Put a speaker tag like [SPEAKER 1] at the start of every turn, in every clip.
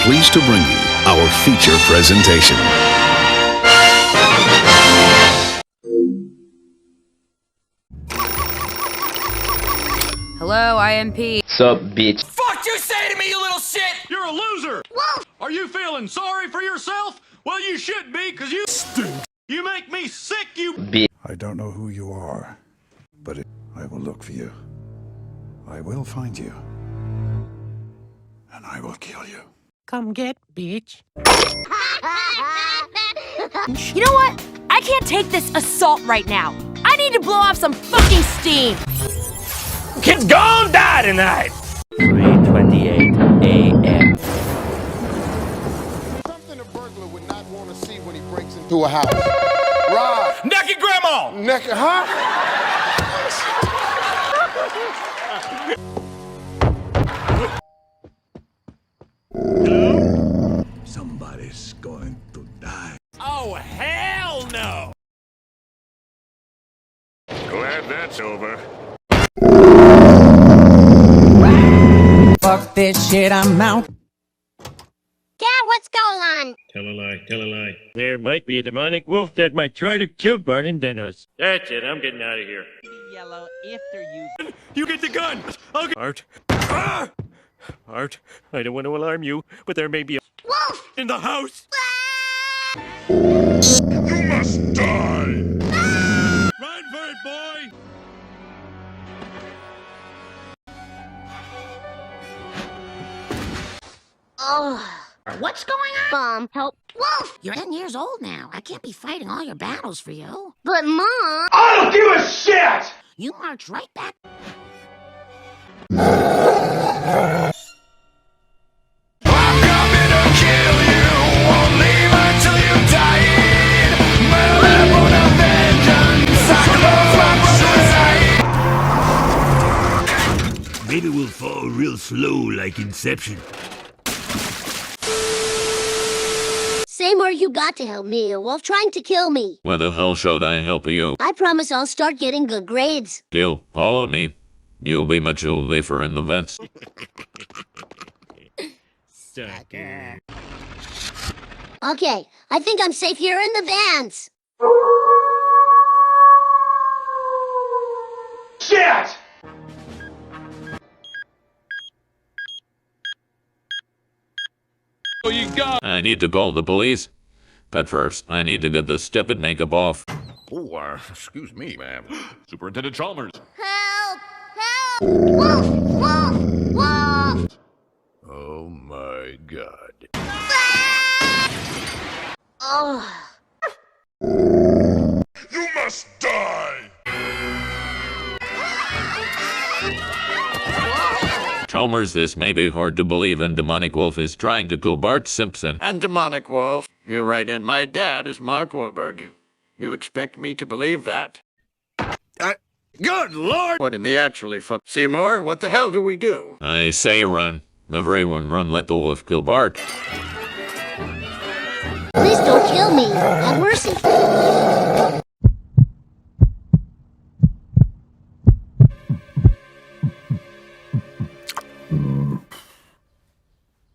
[SPEAKER 1] pleased to bring you our feature presentation.
[SPEAKER 2] Hello, IMP.
[SPEAKER 3] Sup, bitch?
[SPEAKER 4] Fuck you say to me, you little shit!
[SPEAKER 5] You're a loser!
[SPEAKER 4] Wolf!
[SPEAKER 5] Are you feeling sorry for yourself? Well, you should be, because you stink. You make me sick, you
[SPEAKER 3] Bitch.
[SPEAKER 6] I don't know who you are, but I will look for you. I will find you. And I will kill you.
[SPEAKER 7] Come get, bitch.
[SPEAKER 2] You know what? I can't take this assault right now. I need to blow off some fucking steam.
[SPEAKER 4] Kid's gonna die tonight!
[SPEAKER 3] 3:28 a.m.
[SPEAKER 8] Something a burglar would not want to see when he breaks into a house. Right.
[SPEAKER 4] Naked grandma!
[SPEAKER 8] Naked, huh?
[SPEAKER 6] Somebody's going to die.
[SPEAKER 4] Oh, hell no!
[SPEAKER 5] Glad that's over.
[SPEAKER 7] Fuck this shit, I'm out.
[SPEAKER 9] Dad, what's going on?
[SPEAKER 5] Tell a lie, tell a lie. There might be a demonic wolf that might try to kill Bart and Dennis. That's it, I'm getting out of here.
[SPEAKER 7] Yellow, after you.
[SPEAKER 5] You get the gun! I'll get Bart. Ah! Bart, I don't want to alarm you, but there may be a
[SPEAKER 9] Wolf!
[SPEAKER 5] in the house! You must die! Run for it, boy!
[SPEAKER 9] Oh.
[SPEAKER 10] What's going on?
[SPEAKER 9] Mom, help. Wolf!
[SPEAKER 10] You're 10 years old now. I can't be fighting all your battles for you.
[SPEAKER 9] But Mom...
[SPEAKER 4] I don't give a shit!
[SPEAKER 10] You march right back.
[SPEAKER 4] I'm coming to kill you, won't leave until you die. Malevolent of vengeance, I close my brother's eye.
[SPEAKER 5] Maybe we'll fall real slow like Inception.
[SPEAKER 9] Say more, you got to help me. A wolf trying to kill me.
[SPEAKER 11] Why the hell should I help you?
[SPEAKER 9] I promise I'll start getting good grades.
[SPEAKER 11] Deal, follow me. You'll be much safer in the vents.
[SPEAKER 5] Sucker.
[SPEAKER 9] Okay, I think I'm safe here in the vans.
[SPEAKER 4] Shit!
[SPEAKER 11] Oh, you got. I need to call the police. But first, I need to get this stupid makeup off.
[SPEAKER 5] Oh, excuse me, ma'am. Superintendent Chalmers.
[SPEAKER 9] Help! Help! Wolf! Wolf! Wolf!
[SPEAKER 5] Oh my god.
[SPEAKER 9] Oh.
[SPEAKER 5] You must die!
[SPEAKER 11] Chalmers, this may be hard to believe, and Demonic Wolf is trying to kill Bart Simpson.
[SPEAKER 12] And Demonic Wolf. You're right in. My dad is Mark Wahlberg. You expect me to believe that?
[SPEAKER 5] Good lord!
[SPEAKER 12] What in the actually fuck? Seymour, what the hell do we do?
[SPEAKER 11] I say run. Everyone run, let the wolf kill Bart.
[SPEAKER 9] Please don't kill me. Have mercy.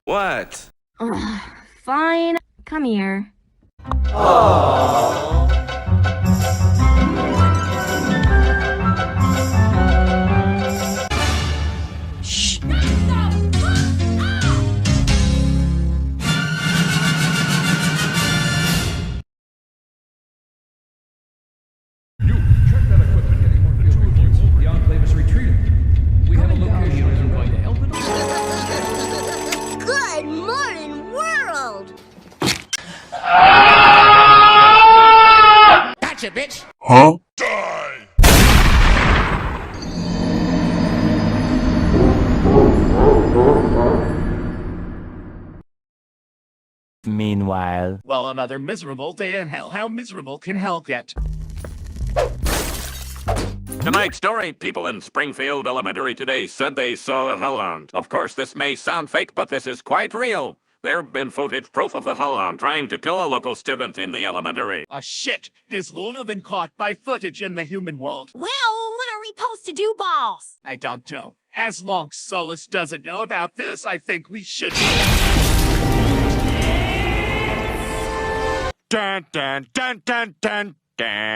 [SPEAKER 4] What?
[SPEAKER 2] Fine. Come here.
[SPEAKER 9] Good morning, world!
[SPEAKER 4] Gotcha, bitch!
[SPEAKER 6] Huh?
[SPEAKER 5] Die!
[SPEAKER 3] Meanwhile.
[SPEAKER 4] Well, another miserable day in hell. How miserable can hell get?
[SPEAKER 11] Tonight's story, people in Springfield Elementary today said they saw a hellhound. Of course, this may sound fake, but this is quite real. There have been footage proof of the hellhound trying to kill a local student in the elementary.
[SPEAKER 4] Shit! Has Loona been caught by footage in the human world?
[SPEAKER 2] Well, what are we supposed to do, boss?
[SPEAKER 4] I don't know. As long as Solus doesn't know about this, I think we should... Dun, dun, dun, dun, dun, dun.